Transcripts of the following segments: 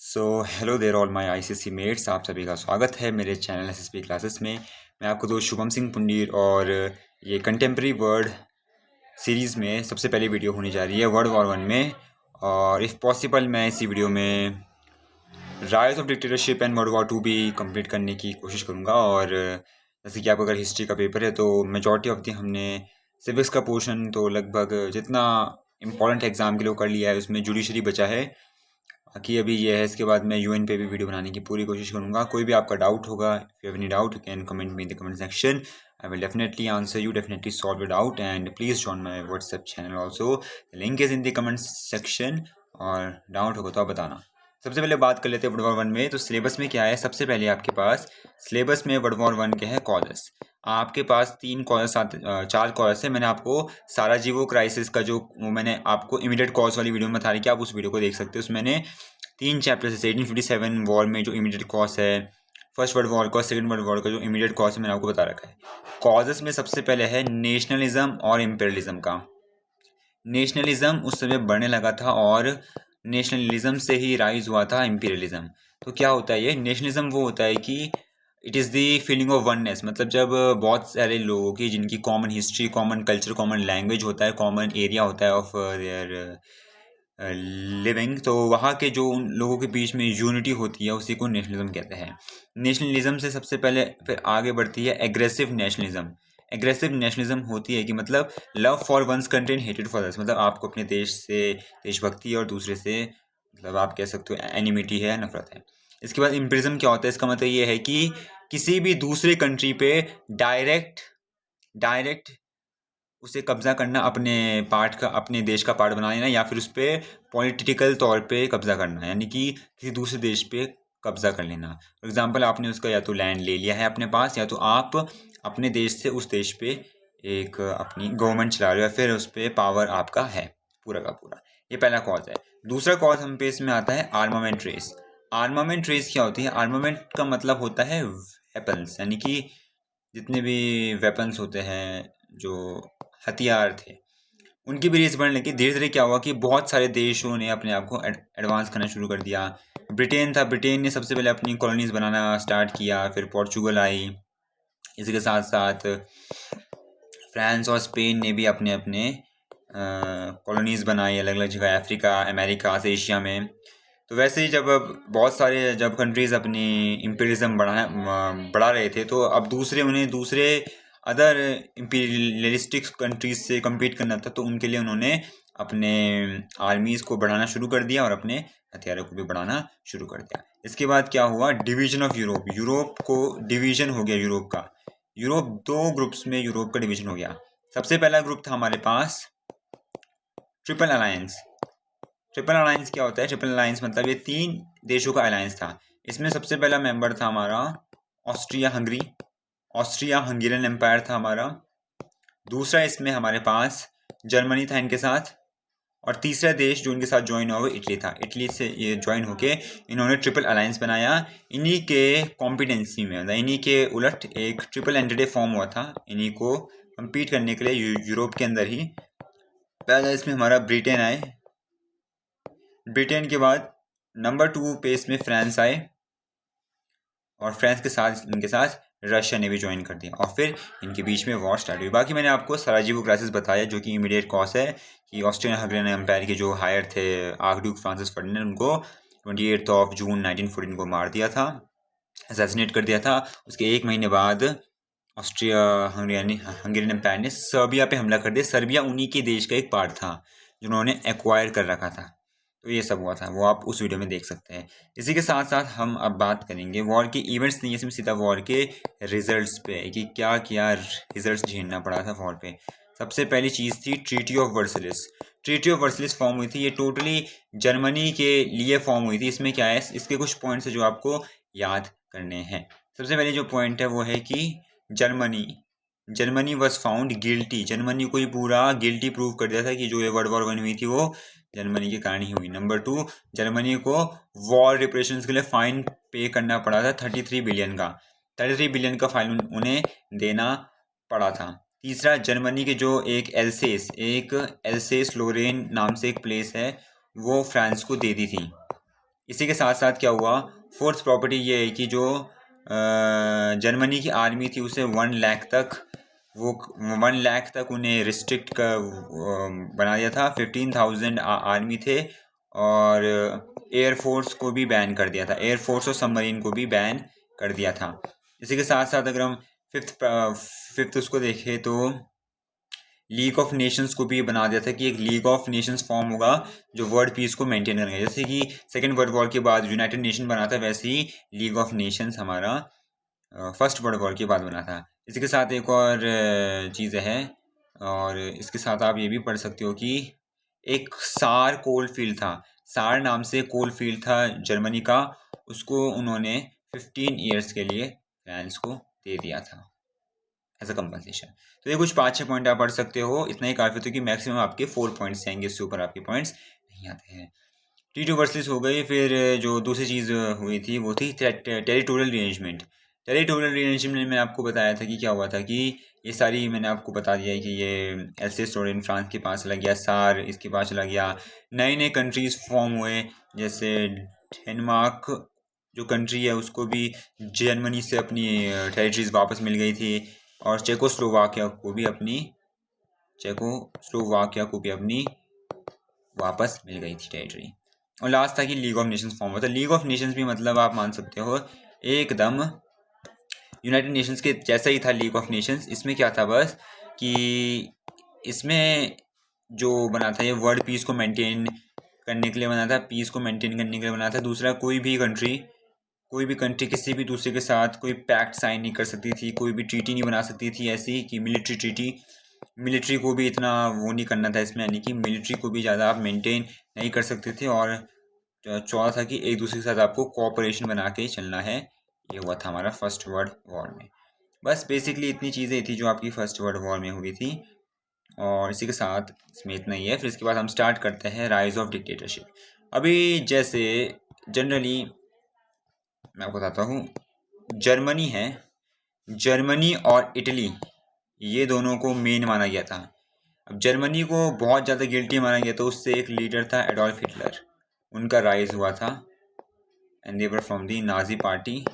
So hello there all my ICSE mates, आप सभी का स्वागत है मेरे चैनल एसएसपी क्लासेस में। मैं आपको दोस्त शुभम सिंह पुंडीर और ये कंटेम्प्रेरी वर्ड सीरीज़ में सबसे पहली वीडियो होने जा रही है वर्ल्ड वॉर वन में। और इफ़ पॉसिबल मैं इसी वीडियो में rise of dictatorship and world war two भी कंप्लीट करने की कोशिश करूँगा। और जैसे कि आपका अगर हिस्ट्री का पेपर है तो मेजॉरिटी ऑफ दी हमने सिविक्स का पोर्शन तो लगभग जितना इम्पोर्टेंट एग्ज़ाम के लिए कर लिया है, उसमें जुडिशरी बचा है कि अभी ये है। इसके बाद मैं यूएन पे भी वीडियो बनाने की पूरी कोशिश करूँगा। कोई भी आपका डाउट होगा, if you have any doubt you can comment me in the comment section. I will definitely answer you, definitely solve your doubt and please join my WhatsApp channel also, the link is in the comment section. और doubt होगा तो आप बताना। सबसे पहले बात कर लेते हैं वर्ल्ड वॉर वन में। तो सिलेबस में क्या है, सबसे पहले आपके पास सिलेबस में वर्ल्ड वॉर वन के हैं कॉजेस। आपके पास 3 कॉजेस आते 4 कॉजेस है। मैंने आपको साराजीवो क्राइसिस का जो मैंने आपको इमीडिएट कॉज वाली वीडियो में बता रही कि आप उस वीडियो को देख सकते हो। उसमें मैंने 3 चैप्टर्स है। 1857 वॉर में जो इमीडिएट कॉज है, फर्स्ट वर्ल्ड वॉर का, सेकंड वर्ल्ड वॉर का जो इमीडिएट कॉज है, मैंने आपको बता रखा है। कॉजेस में सबसे पहले है नेशनलिज्म और इम्पेरियलिज्म का। नेशनलिज्म उस समय बढ़ने लगा था और नेशनलिज्म से ही राइज हुआ था इम्पीरियलिज्म। तो क्या होता है ये नेशनलिज्म? वो होता है कि it is the feeling of oneness, मतलब जब बहुत सारे लोगों की, जिनकी common history, common culture, common language होता है, कॉमन एरिया होता है ऑफ देयर लिविंग, तो वहाँ के जो उन लोगों के बीच में यूनिटी होती है उसी को नेशनलिज्म कहते हैं। नेशनलिज्म से सबसे पहले फिर आगे बढ़ती है एग्रेसिव नेशनलिज्म। एग्रेसिव नेशनलिज्म होती है कि मतलब love for once country and hated for others, मतलब आपको अपने देश से देशभक्ति है और दूसरे से मतलब आप कह सकते हो एनिमिटी है, नफरत है। इसके बाद इम्पीरियलिज्म क्या होता है? इसका मतलब ये है कि किसी भी दूसरे कंट्री पे डायरेक्ट डायरेक्ट उसे कब्जा करना, अपने पार्ट का, अपने देश का पार्ट बना लेना, या फिर उस पर पॉलिटिकल तौर पे कब्जा करना, यानी कि किसी दूसरे देश पे कब्जा कर लेना। फॉर एग्जाम्पल, आपने उसका या तो लैंड ले लिया है अपने पास, या तो आप अपने देश से उस देश पे एक अपनी गवर्नमेंट चला रहे हो, या फिर उस पर पावर आपका है पूरा का पूरा। ये पहला कॉज है। दूसरा कॉज हम पे इसमें आता है आर्मामेंट रेस। आर्मामेंट रेस क्या होती है? आर्मामेंट का मतलब होता है वेपन्स, यानी कि जितने भी वेपन्स होते हैं, जो हथियार थे, उनकी भी रेस बढ़ने लगी। धीरे धीरे क्या हुआ कि बहुत सारे देशों ने अपने आप को एडवांस करना शुरू कर दिया। ब्रिटेन था, ब्रिटेन ने सबसे पहले अपनी कॉलोनीज बनाना स्टार्ट किया, फिर पोर्चुगल आई। इसी के साथ साथ फ्रांस और स्पेन ने भी अपने अपने कॉलोनीज बनाई अलग अलग जगह, अफ्रीका, अमेरिका, एशिया में। तो वैसे ही जब अब बहुत सारे जब कंट्रीज़ अपनी इम्पीरियलिज्म बढ़ा रहे थे, तो अब दूसरे अदर इम्पीरियलिस्टिक कंट्रीज से कम्पीट करना था, तो उनके लिए उन्होंने अपने आर्मीज़ को बढ़ाना शुरू कर दिया और अपने हथियारों को भी बढ़ाना शुरू कर दिया। इसके बाद क्या हुआ? Division of Europe. यूरोप को डिवीजन हो गया यूरोप का। यूरोप 2 ग्रुप्स में यूरोप का डिवीजन हो गया। सबसे पहला ग्रुप था हमारे पास ट्रिपल अलायंस। ट्रिपल अलायंस क्या होता है? ट्रिपल अलायंस मतलब ये 3 देशों का अलायंस था। इसमें सबसे पहला मेंबर था हमारा Austria Hungary, Austria Hungarian empire था हमारा। दूसरा इसमें हमारे पास जर्मनी था इनके साथ। और तीसरा देश जो इनके साथ ज्वाइन हुआ वो इटली था। इटली से ये ज्वाइन होके इन्होंने ट्रिपल अलायंस बनाया। इन्हीं के कॉम्पिटेंसी में, मतलब इन्हीं के उलट एक ट्रिपल एंटिटी फॉर्म हुआ था इन्हीं को कम्पीट करने के लिए यूरोप के अंदर ही। पहला इसमें हमारा ब्रिटेन आए, ब्रिटेन के बाद नंबर 2 पे इसमें फ्रांस आए, और फ्रांस के साथ इनके साथ रशिया ने भी ज्वाइन कर दिया, और फिर इनके बीच में वॉर स्टार्ट हुई। बाकी मैंने आपको सराजीवो क्राइसिस बताया, जो कि इमीडिएट कॉज है कि ऑस्ट्रियन हंगेरियन एम्पायर के जो हायर थे आर्कड्यूक फ्रांसिस फर्डिनेंड, उनको 28 जून 1914 को मार दिया था, असैसिनेट कर दिया था। उसके 1 महीने बाद ऑस्ट्रिया हंगेरियन एम्पायर ने सर्बिया पे हमला कर दिया। सर्बिया उन्हीं के देश का एक पार्ट था जिन्होंने एक्वायर कर रखा था। तो ये सब हुआ था, वो आप उस वीडियो में देख सकते हैं। इसी के साथ साथ हम अब बात करेंगे वॉर के इवेंट्स नहीं, इसमें सीधा वॉर के रिजल्ट्स पे कि क्या क्या रिजल्ट्स झेलना पड़ा था वॉर पे। सबसे पहली चीज़ थी treaty of Versailles. Treaty of Versailles form हुई थी, ये टोटली जर्मनी के लिए फॉर्म हुई थी। इसमें क्या है, इसके कुछ पॉइंट्स है जो आपको याद करने हैं। सबसे पहले जो पॉइंट है वो है कि Germany was found guilty. Germany को ही पूरा गिल्टी प्रूव कर दिया था कि जो ये वर्ल्ड वॉर वन हुई थी वो जर्मनी के कारण ही हुई। नंबर 2, जर्मनी को वॉर रिपरेशंस के लिए फाइन पे करना पड़ा था 33 बिलियन का। 33 बिलियन का फाइन उन्हें देना पड़ा था। तीसरा, जर्मनी के जो एक एल्सेस लोरेन नाम से एक प्लेस है, वो फ्रांस को दे दी थी। इसी के साथ साथ क्या हुआ, फोर्थ प्रॉपर्टी ये है कि जो जर्मनी की आर्मी थी उसे 1 लाख तक, वो 1 लाख तक उन्हें रिस्ट्रिक्ट कर बना दिया था। 15,000 आर्मी थे और एयरफोर्स को भी बैन कर दिया था, एयरफोर्स और सबमरीन को भी बैन कर दिया था। इसी के साथ साथ अगर हम फिफ्थ उसको देखें तो लीग ऑफ नेशंस को भी बना दिया था कि एक लीग ऑफ नेशंस फॉर्म होगा जो वर्ल्ड पीस को मेंटेन करेंगे। जैसे कि सेकेंड वर्ल्ड वॉर के बाद यूनाइटेड नेशन बना था, वैसे ही लीग ऑफ नेशंस हमारा फर्स्ट वर्ल्ड वॉर के बाद बना था। इसी के साथ एक और चीज़ है, और इसके साथ आप ये भी पढ़ सकते हो कि एक सार कोल फील्ड था, सार नाम से कोल फील्ड था जर्मनी का, उसको उन्होंने 15 ईयर्स के लिए फ्रांस को दे दिया था एज अ कंपनसेशन। तो ये कुछ 5-6 पॉइंट आप पढ़ सकते हो, इतना ही काफ़ी होता है कि मैक्सिमम आपके 4 पॉइंट्स आएंगे, इससे ऊपर आपके पॉइंट्स नहीं आते हैं। T2 वर्सलिस हो गई। फिर जो दूसरी चीज़ हुई थी वो थी टेरिटोरियल अरेंजमेंट। टेरिटोरियल अरेंजमेंट में आपको बताया था कि क्या हुआ था कि ये सारी मैंने आपको बता दिया है कि ये एल्सेस-लोरेन फ्रांस के पास चला गया, सार इसके पास चला गया, नए नए कंट्रीज़ फॉर्म हुए, जैसे डेनमार्क जो कंट्री है उसको भी जर्मनी से अपनी टेरिटरीज वापस मिल गई थी, और चेकोस्लोवाकिया को भी अपनी वापस मिल गई थी टेरिटरी। और लास्ट था कि लीग ऑफ नेशंस फॉर्म हुआ था। लीग ऑफ नेशंस भी मतलब आप मान सकते हो एकदम यूनाइटेड नेशंस के जैसा ही था लीग ऑफ नेशंस। इसमें क्या था बस कि इसमें जो बना था ये वर्ल्ड पीस को मेंटेन करने के लिए बना था, पीस को मेंटेन करने के लिए बना था। दूसरा, कोई भी कंट्री किसी भी दूसरे के साथ कोई पैक्ट साइन नहीं कर सकती थी, कोई भी ट्रीटी नहीं बना सकती थी ऐसी कि मिलिट्री ट्रीटी। मिलिट्री को भी इतना वो नहीं करना था इसमें, यानी कि मिलिट्री को भी ज़्यादा आप मेंटेन नहीं कर सकते थे। और चौथा था कि एक दूसरे के साथ आपको कोऑपरेशन बना के ही चलना है। ये हुआ था हमारा फर्स्ट वर्ल्ड वॉर में। बस बेसिकली इतनी चीज़ें थी जो आपकी फर्स्ट वर्ल्ड वॉर में हुई थी, और इसी के साथ इसमें इतना ही है। फिर इसके बाद हम स्टार्ट करते हैं राइज ऑफ डिक्टेटरशिप। अभी जैसे जनरली मैं आपको बताता हूँ, जर्मनी है, जर्मनी और इटली ये दोनों को मेन माना गया था। अब जर्मनी को बहुत ज़्यादा गिल्टी माना गया था, उससे एक लीडर था एडोल्फ हिटलर, उनका राइज हुआ था and they were from the Nazi party.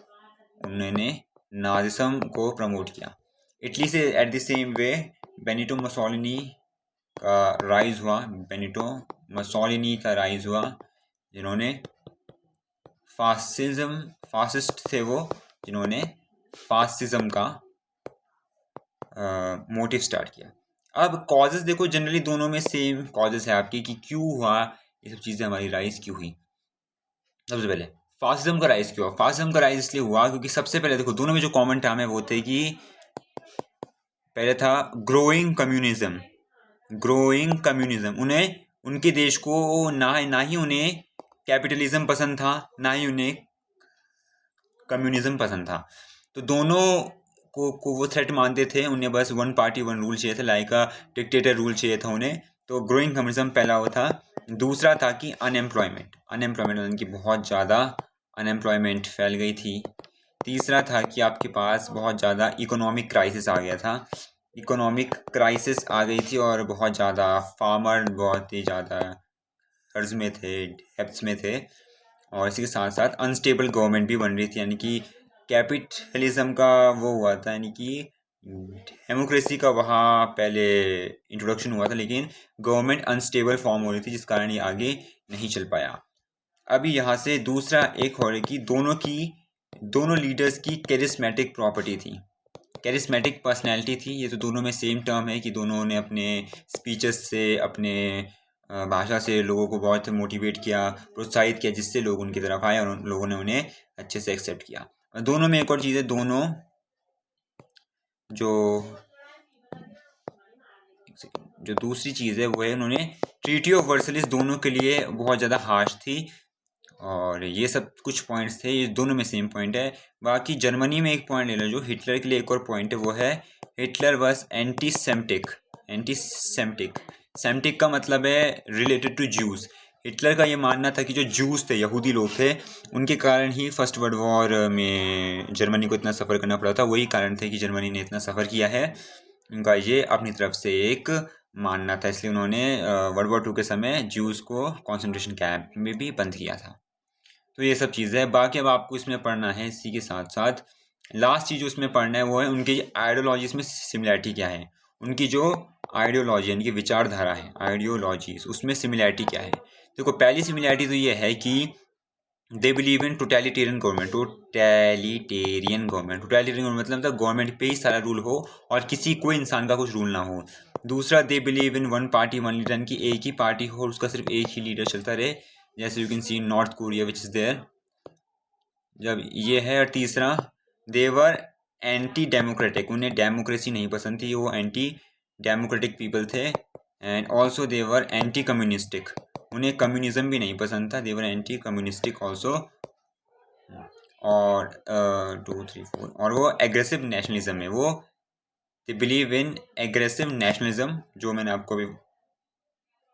उन्होंने नाजिज्म को प्रमोट किया। इटली से at the same way Benito Mussolini का राइज हुआ, जिन्होंने फासिस्ट थे वो, जिन्होंने फासिज्म का मोटिव स्टार्ट किया। अब कॉजेज़ देखो, जनरली दोनों में सेम कॉजेज़ है आपकी कि क्यों हुआ ये सब चीज़ें हमारी राइज क्यों हुई। सबसे पहले फासिज्म का राइज क्यों हुआ? फासिज्म का राइज इसलिए हुआ क्योंकि सबसे पहले देखो दोनों में जो कॉमन टर्म है वो थे कि पहले था ग्रोइंग कम्युनिज्म। उन्हें उनके देश को ना ही उन्हें कैपिटलिज्म पसंद था, ना ही उन्हें कम्युनिज्म पसंद था। तो दोनों को वो थ्रेट मानते थे। उन्हें बस 1 पार्टी 1 रूल चाहिए था, लाइक अ डिक्टेटर रूल चाहिए था उन्हें। तो ग्रोइंग कम्युनिज्म पहला वो था। दूसरा था कि अनएम्प्लॉयमेंट उनकी बहुत ज़्यादा अनएम्प्लॉयमेंट फैल गई थी। तीसरा था कि आपके पास बहुत ज़्यादा इकोनॉमिक क्राइसिस आ गया था, इकोनॉमिक क्राइसिस आ गई थी, और बहुत ज़्यादा फार्मर बहुत ही ज़्यादा कर्ज में थे, डेब्ट्स में थे। और इसी के साथ साथ अनस्टेबल गवर्नमेंट भी बन रही थी, यानी कि कैपिटलिज्म का वो हुआ था, यानी कि डेमोक्रेसी का वहाँ पहले इंट्रोडक्शन हुआ था, लेकिन गवर्नमेंट अनस्टेबल फॉर्म हो रही थी, जिस कारण ये आगे नहीं चल पाया। अभी यहाँ से दूसरा एक हो रहा है कि दोनों लीडर्स की कैरिस्मेटिक प्रॉपर्टी थी, कैरिस्मेटिक पर्सनैलिटी थी। ये तो दोनों में सेम टर्म है कि दोनों ने अपने स्पीचेस से, अपने भाषा से लोगों को बहुत मोटिवेट किया, प्रोत्साहित किया, जिससे लोग उनकी तरफ आए और उन लोगों ने उन्हें अच्छे से एक्सेप्ट किया। दोनों में एक और चीज़ है, दोनों जो दूसरी चीज़ है वो है उन्होंने ट्रीटी ऑफ वर्सलिस दोनों के लिए बहुत ज़्यादा हार्श थी। और ये सब कुछ पॉइंट्स थे, ये दोनों में सेम पॉइंट है। बाकी जर्मनी में एक पॉइंट ले लो, जो हिटलर के लिए एक और पॉइंट है, वो है हिटलर वॉज एंटी सेम्टिक का मतलब है रिलेटेड टू ज्यूज़। हिटलर का ये मानना था कि जो ज्यूज़ थे, यहूदी लोग थे, उनके कारण ही फर्स्ट वर्ल्ड वॉर में जर्मनी को इतना सफ़र करना पड़ा था। वही कारण थे कि जर्मनी ने इतना सफ़र किया है, उनका ये अपनी तरफ से एक मानना था। इसलिए उन्होंने वर्ल्ड वॉर 2 के समय ज्यूज़ को कॉन्सेंट्रेशन कैंप में भी बंद किया था। तो ये सब चीज़ें है। बाकी अब आपको इसमें पढ़ना है, इसी के साथ साथ लास्ट चीज़ जो इसमें पढ़ना है वो है उनकी आइडियोलॉजीज़ में सिमिलैरिटी क्या है। उनकी जो आइडियोलॉजी यानी कि विचारधारा है, आइडियोलॉजीज़, उसमें सिमिलैरिटी क्या है। देखो पहली सिमिलैरिटी तो ये है कि they believe in totalitarian government. Totalitarian मतलब गवर्नमेंट पे ही सारा रूल हो और किसी कोई इंसान का कुछ रूल ना हो। दूसरा, they believe in one party one leader, की एक ही पार्टी हो और उसका सिर्फ एक ही लीडर चलता रहे, जैसे you can see North Korea which is there, जब ये है। और तीसरा, देवर एंटी डेमोक्रेटिक, उन्हें डेमोक्रेसी नहीं पसंद थी, वो एंटी डेमोक्रेटिक पीपल थे। And also they're anti communistic, उन्हें कम्युनिज्म भी नहीं पसंद था, देवर एंटी कम्युनिस्टिक ऑल्सो। और 2 3 4, और वो एग्रेसिव नेशनलिज्म है, वो they believe in aggressive nationalism, जो मैंने आपको अभी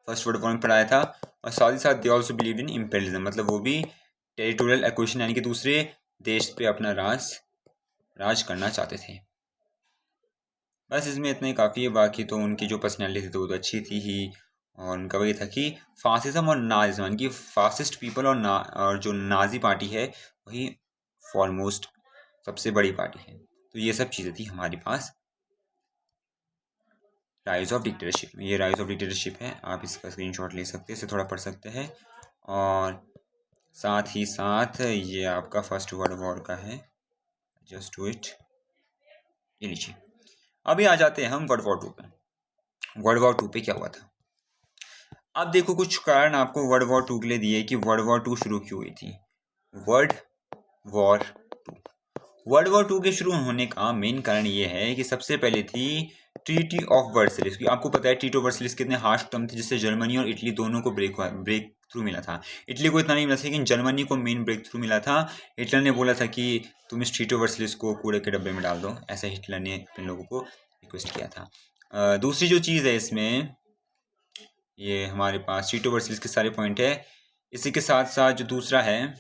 फर्स्ट वर्ड पॉइंट पढ़ाया था। और साथ ही साथ they also believe in imperialism, मतलब वो भी टेरिटोरियल एक्विजिशन यानी कि दूसरे देश पे अपना राज करना चाहते थे। बस इसमें इतना ही काफ़ी है। बाकी तो उनकी जो पर्सनैलिटी थी तो वो तो अच्छी थी ही, और उनका वही था कि फासिज्म और नाजिज्म यानी कि फासिस्ट पीपल और जो नाजी पार्टी है वही फॉरमोस्ट सबसे बड़ी पार्टी है। तो ये सब चीज़ें थी हमारे पास राइज ऑफ डिक्टेटरशिप में। ये राइज ऑफ डिक्टेटरशिप है, आप इसका स्क्रीनशॉट ले सकते हैं, इसे थोड़ा पढ़ सकते हैं। और साथ ही साथ ये आपका फर्स्ट वर्ल्ड वॉर का है, जस्ट डू इट, ये लीजिए। अभी आ जाते हैं हम वर्ल्ड वॉर 2 पे। वर्ल्ड वॉर 2 पे क्या हुआ था। अब देखो कुछ कारण आपको वर्ल्ड वॉर 2 के लिए दिए कि वर्ल्ड वॉर 2 शुरू क्यों हुई थी। वर्ल्ड वॉर 2, वर्ल्ड वॉर 2 के शुरू होने का मेन कारण ये है कि सबसे पहले थी ट्रीटी ऑफ वर्सलिस। आपको पता है ट्रीटी ऑफ वर्सलिस कितने हार्श टर्म थे, जिससे जर्मनी और इटली दोनों को ब्रेक थ्रू मिला था। इटली को इतना नहीं मिला था लेकिन जर्मनी को मेन ब्रेक थ्रू मिला था। हिटलर ने बोला था कि तुम इस ट्रीटी ऑफ वर्सलिस को कूड़े के डब्बे में डाल दो, ऐसा हिटलर ने अपने लोगों को रिक्वेस्ट किया था। दूसरी जो चीज़ है इसमें, ये हमारे पास ट्रीटी ऑफ वर्सलिस के सारे पॉइंट है। इसी के साथ साथ जो दूसरा है,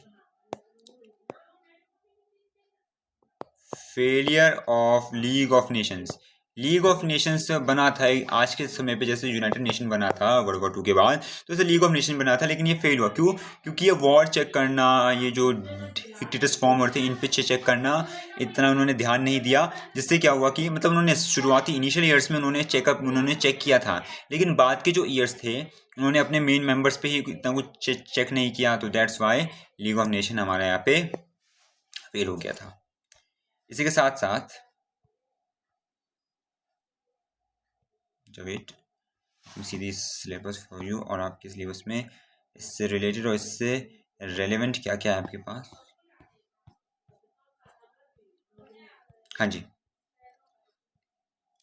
failure of league of Nations. League of Nations बना था आज के समय पे, जैसे यूनाइटेड नेशन बना था वर्ल्ड वॉर 2 के बाद, तो इसे लीग ऑफ नेशन बना था, लेकिन ये फेल हुआ। क्यों? क्योंकि ये वॉर चेक करना, ये जो डिक्टेटर्स फॉर्म होते हैं इन पे चेक करना, इतना उन्होंने ध्यान नहीं दिया। जिससे क्या हुआ कि मतलब उन्होंने शुरुआती इनिशियल ईयर्स में उन्होंने चेक किया था, लेकिन बाद के जो ईयर्स थे उन्होंने अपने मेन मेंबर्स पे ही इतना कुछ चेक नहीं किया, तो that's why league of nation हमारा यहाँ पे फेल हो गया था। इसी के साथ साथ wait see this syllabus for you, और आपके सिलेबस में इससे रिलेटेड और इससे रेलेवेंट क्या क्या है आपके पास। हाँ जी,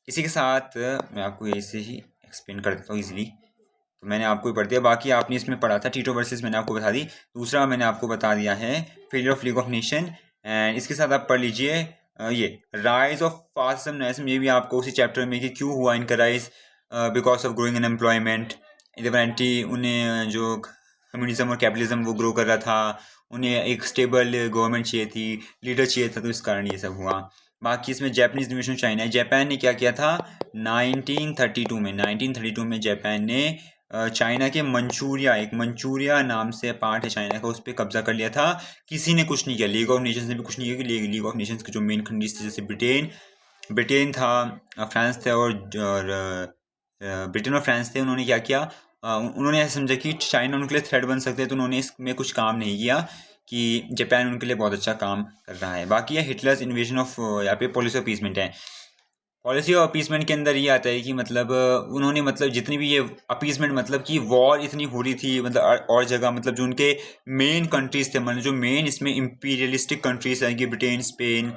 इसी के साथ मैं आपको ऐसे ही एक्सप्लेन कर देता हूँ इजीली। तो मैंने आपको ही पढ़ दिया, बाकी आपने इसमें पढ़ा था टीटो वर्सेस, मैंने आपको बता दी। दूसरा मैंने आपको बता दिया है failure of league of nation, and इसके साथ आप पढ़ लीजिए ये राइज ऑफ फासिज्म नेशनलिज्म, ये भी आपको उसी चैप्टर में कि क्यों हुआ इनका rise, because of growing unemployment. Anti उन्हें जो कम्युनिज्म और कैपिटलिज्म वो ग्रो कर रहा था, उन्हें एक स्टेबल गवर्नमेंट चाहिए थी, लीडर चाहिए था, तो इस कारण ये सब हुआ। बाकी इसमें जापानीज इन्वेशन चाइना है। जापान ने क्या किया था 1932 में जापान ने चाइना के मंचूरिया, एक मंचूरिया नाम से पार्ट है चाइना का, उस पर कब्जा कर लिया था। किसी ने कुछ नहीं किया, लीग ऑफ नेशंस ने भी कुछ नहीं किया। लीग ऑफ नेशंस के जो मेन कंट्रीज थे, जैसे ब्रिटेन था, फ्रांस थे, और ब्रिटेन और फ्रांस थे, उन्होंने क्या किया, उन्होंने ऐसा समझा कि चाइना उनके लिए थ्रेट बन सकते हैं, तो उन्होंने इसमें कुछ काम नहीं किया कि जापान उनके लिए बहुत अच्छा काम कर रहा है। बाकी है हिटलर्स इन्वेजन ऑफ, यहाँ पे पॉलिसी ऑफ अपीसमेंट है। पॉलिसी ऑफ अपीसमेंट के अंदर ये आता है कि मतलब उन्होंने मतलब जितनी भी ये अपीसमेंट, मतलब कि वॉर इतनी हो रही थी, मतलब और जगह, मतलब जो उनके मेन कंट्रीज थे, मतलब जो मेन इसमें इम्पीरियलिस्टिक कंट्रीज हैं कि ब्रिटेन, स्पेन,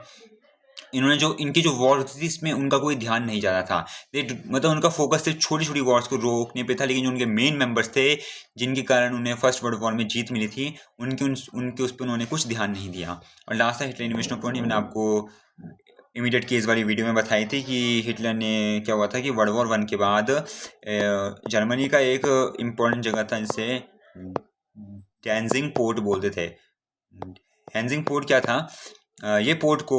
इन्होंने जो इनकी जो वॉर होती थी इसमें उनका कोई ध्यान नहीं जाता था। मतलब उनका फोकस सिर्फ छोटी छोटी वॉर्स को रोकने पे था, लेकिन जो उनके मेन मेंबर्स थे जिनके कारण उन्हें फर्स्ट वर्ल्ड वॉर में जीत मिली थी, उनके उस पर उन्होंने कुछ ध्यान नहीं दिया। और लास्ट था हिटलर इन्वेशन ऑफ पोलैंड। मैंने आपको इमीडिएट केस वाली वीडियो में बताई थी कि हिटलर ने क्या हुआ था कि वर्ल्ड वॉर 1 के बाद जर्मनी का एक इम्पोर्टेंट जगह था जिसे डैनजिंग पोर्ट बोलते थे। डैनजिंग पोर्ट क्या था, ये पोर्ट को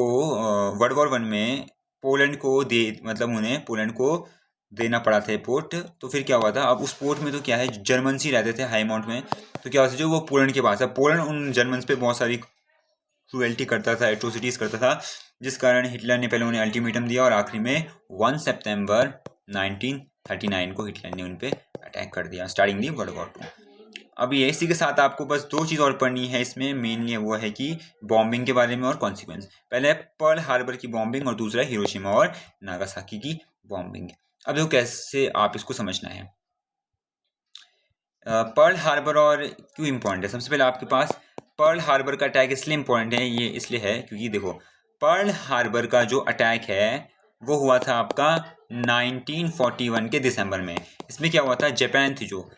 वर्ल्ड वॉर 1 में पोलैंड को मतलब उन्हें पोलैंड को देना पड़ा था पोर्ट। तो फिर क्या हुआ था, अब उस पोर्ट में तो क्या है, जर्मन ही रहते थे हाई माउंट में। तो क्या हुआ था, जो वो पोलैंड के पास है, पोलैंड उन जर्मन्स पे बहुत सारी क्रूएल्टी करता था, एट्रोसिटीज़ करता था, जिस कारण हिटलर ने पहले उन्हें अल्टीमेटम दिया और आखिरी में 1 सितंबर 1939 को हिटलर ने उन पे अटैक कर दिया, स्टार्टिंग दी वर्ल्ड वॉर 2। अब ये इसी के साथ आपको बस दो चीज़ और पढ़नी है इसमें, मेनली वो है कि बॉम्बिंग के बारे में और कॉन्सिक्वेंस। पहले पर्ल हार्बर की बॉम्बिंग और दूसरा हिरोशिमा और नागासाकी की बॉम्बिंग। अब देखो कैसे आप इसको समझना है। पर्ल हार्बर और क्यों इम्पोर्टेंट है, सबसे पहले आपके पास पर्ल हार्बर का अटैक इसलिए इम्पोर्टेंट है, ये इसलिए है क्योंकि देखो पर्ल हार्बर का जो अटैक है वो हुआ था आपका 1941 के दिसंबर में। इसमें क्या हुआ था, जापान थी जो,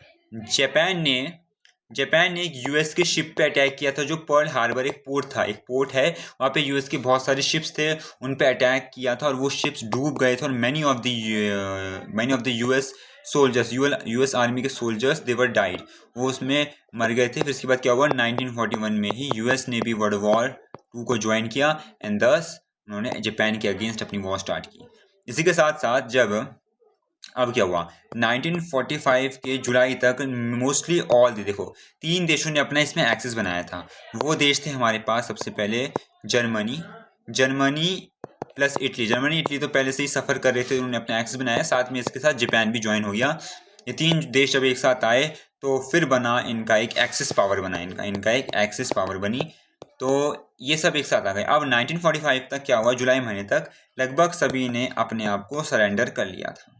जापान ने एक यूएस के शिप पे अटैक किया था, जो पर्ल हार्बर एक पोर्ट है वहाँ पे यूएस के बहुत सारे शिप्स थे, उन पे अटैक किया था और वो शिप्स डूब गए थे और many of the US soldiers, US army के सोल्जर्स दे वर डाइड, वो उसमें मर गए थे। फिर इसके बाद क्या हुआ, 1941 में ही यूएस ने भी वर्ल्ड वॉर 2 को ज्वाइन किया एंड दस उन्होंने जापान के अगेंस्ट अपनी वॉर स्टार्ट की। इसी के साथ साथ जब अब क्या हुआ, 1945 के जुलाई तक मोस्टली ऑल देखो 3 देशों ने अपना इसमें एक्सेस बनाया था। वो देश थे हमारे पास सबसे पहले Germany plus Italy. Germany Italy तो पहले से ही सफ़र कर रहे थे, उन्होंने अपना एक्सेस बनाया, साथ में इसके साथ जापान भी ज्वाइन हो गया। ये 3 देश जब एक साथ आए तो फिर बना इनका एक एक्सेस पावर बना, इनका एक एक्सेस पावर बनी। तो ये सब एक साथ आ गए। अब 1945 तक क्या हुआ, जुलाई महीने तक लगभग सभी ने अपने आप को सरेंडर कर लिया था।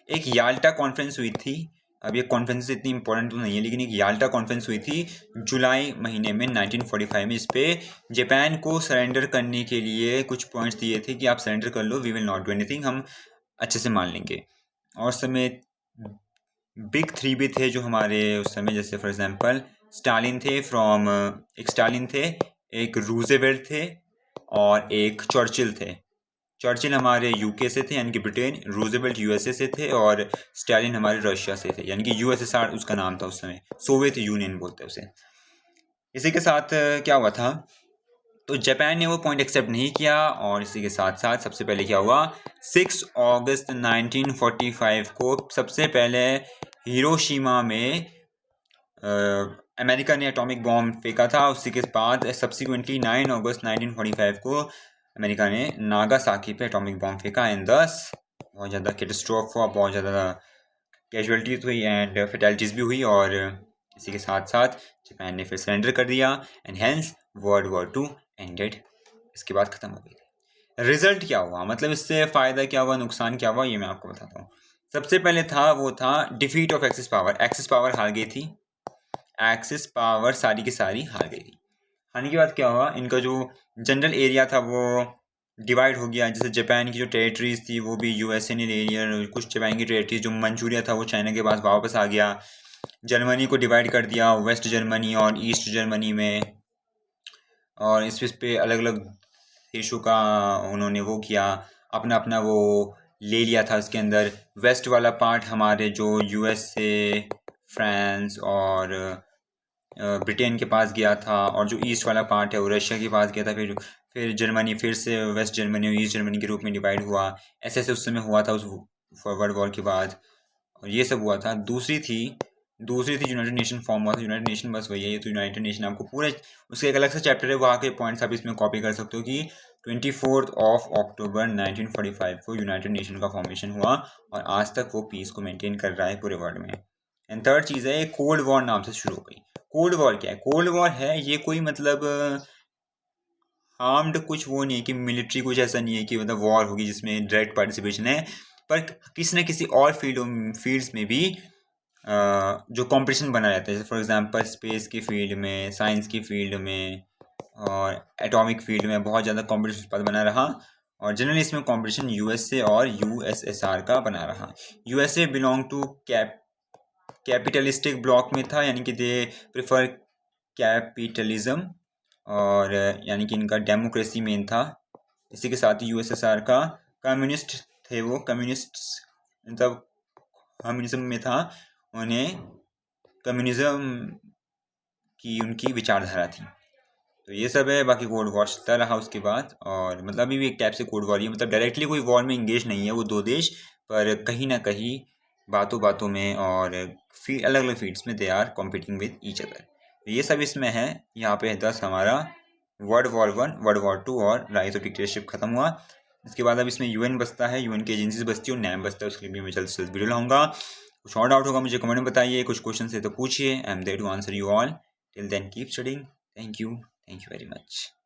एक याल्टा कॉन्फ्रेंस हुई थी, अब ये कॉन्फ्रेंस इतनी इंपॉर्टेंट तो नहीं है, लेकिन एक याल्टा कॉन्फ्रेंस हुई थी जुलाई महीने में 1945 में, इस पे जापान को सरेंडर करने के लिए कुछ पॉइंट्स दिए थे कि आप सरेंडर कर लो, we will not do anything, हम अच्छे से मान लेंगे। और समय बिग 3 भी थे जो हमारे उस समय, जैसे फॉर एग्जांपल स्टालिन थे एक स्टालिन थे, एक रूजेवेल्ट थे और एक चर्चिल थे। चर्चिल हमारे यूके से थे यानी कि ब्रिटेन, रूजवेल्ट यूएसए से थे और स्टालिन हमारे रशिया से थे यानी कि यूएसएसआर उसका नाम था उस समय, सोवियत यूनियन बोलते हैं उसे। इसी के साथ क्या हुआ था, तो जापान ने वो पॉइंट एक्सेप्ट नहीं किया और इसी के साथ साथ सबसे पहले क्या हुआ, 6 अगस्त 1945 को सबसे पहले हिरोशिमा में अमेरिका ने एटॉमिक बॉम्ब फेंका था। उसी के बाद सब्सिक्वेंटली 9 अगस्त 1945 को अमेरिका ने नागासाकी पे एटॉमिक बॉम्ब फेंका एंड दस बहुत ज़्यादा कैटास्ट्रोफ हुआ, बहुत ज़्यादा कैजुअलिटीज हुई एंड फेटलिटीज़ भी हुई। और इसी के साथ साथ जापान ने फिर सरेंडर कर दिया and hence world war 2 ended, इसके बाद ख़त्म हो गई। रिजल्ट क्या हुआ, मतलब इससे फ़ायदा क्या हुआ, नुकसान क्या हुआ, ये मैं आपको बताता हूँ। सबसे पहले वो था defeat of axis power. Axis power हार गई थी, एक्सिस पावर सारी की सारी हार गई थी। हारने के बाद क्या हुआ, इनका जो जनरल एरिया था वो डिवाइड हो गया। जैसे जापान की जो टेरिटरीज थी वो भी यूएसए ने ले लिया, कुछ जापान की टेरिटरीज जो मंचूरिया था वो चाइना के पास वापस आ गया। जर्मनी को डिवाइड कर दिया वेस्ट जर्मनी और ईस्ट जर्मनी में, और इस पे अलग अलग देशों का उन्होंने वो किया, अपना अपना वो ले लिया था। इसके अंदर वेस्ट वाला पार्ट हमारे जो यूएसए, फ्रांस और ब्रिटेन के पास गया था, और जो ईस्ट वाला पार्ट है वो रशिया के पास गया था। फिर जर्मनी फिर से वेस्ट जर्मनी और ईस्ट जर्मनी के रूप में डिवाइड हुआ। ऐसे ऐसे उस समय हुआ था उस वर्ल्ड वॉर के बाद, और ये सब हुआ था। दूसरी थी यूनाइटेड नेशन फॉर्म हुआ था। यूनाइटेड नेशन बस वही है, ये तो यूनाइटेड नेशन आपको पूरे उसके एक अलग से चैप्टर है, वहाँ के पॉइंट्स आप इसमें कॉपी कर सकते हो कि 24 अक्टूबर 1945 को यूनाइटेड नेशन का फॉर्मेशन हुआ और आज तक वो पीस को मेंटेन कर रहा है पूरे वर्ल्ड में। एंड थर्ड चीज़ है, कोल्ड वॉर नाम से शुरू हो गई। कोल्ड वॉर क्या है, कोल्ड वॉर है ये कोई मतलब आर्म्ड कुछ वो नहीं है कि मिलिट्री कुछ ऐसा नहीं है कि मतलब वॉर होगी जिसमें डायरेक्ट पार्टिसिपेशन है, पर किसी न किसी और फील्ड्स में भी जो कंपटीशन बना रहता है। जैसे फॉर एग्जांपल स्पेस की फील्ड में, साइंस की फील्ड में और एटॉमिक फील्ड में बहुत ज़्यादा कंपटीशन बना रहा। और जनरली इसमें कंपटीशन यूएसए और यूएसएसआर का बना रहा। USA belong to capitalistic bloc में था, यानी कि दे प्रेफर कैपिटलिज्म, और यानी कि इनका डेमोक्रेसी मेन था। इसी के साथ ही यूएसएसआर का कम्युनिस्ट थे, वो कम्युनिस्ट मतलब कम्युनिज्म में था, उन्हें कम्युनिज्म की उनकी विचारधारा थी। तो ये सब है। बाकी कोल्ड वॉर चलता रहा उसके बाद, और मतलब अभी भी एक टाइप से कोल्ड वॉर ही है, मतलब डायरेक्टली कोई वॉर में इंगेज नहीं है वो दो देश, पर कहीं ना कहीं बातों बातों में और अलग अलग फील्ड्स में they are competing with each other. तो ये सब इसमें है। यहाँ पे 10 हमारा वर्ल्ड वॉर 1, वर्ल्ड वॉर 2 और राइज ऑफ डिक्टेटरशिप खत्म हुआ। इसके बाद अब इसमें यूएन बसता है, यूएन की एजेंसीज बसती है और नैम बसता है। उसके लिए भी मैं जल्द से जल्द वीडियो लाऊंगा। कुछ और डाउट होगा मुझे कमेंट में बताइए, कुछ क्वेश्चन है तो पूछिए। I am there to answer you all. Till then keep studying. Thank you very much.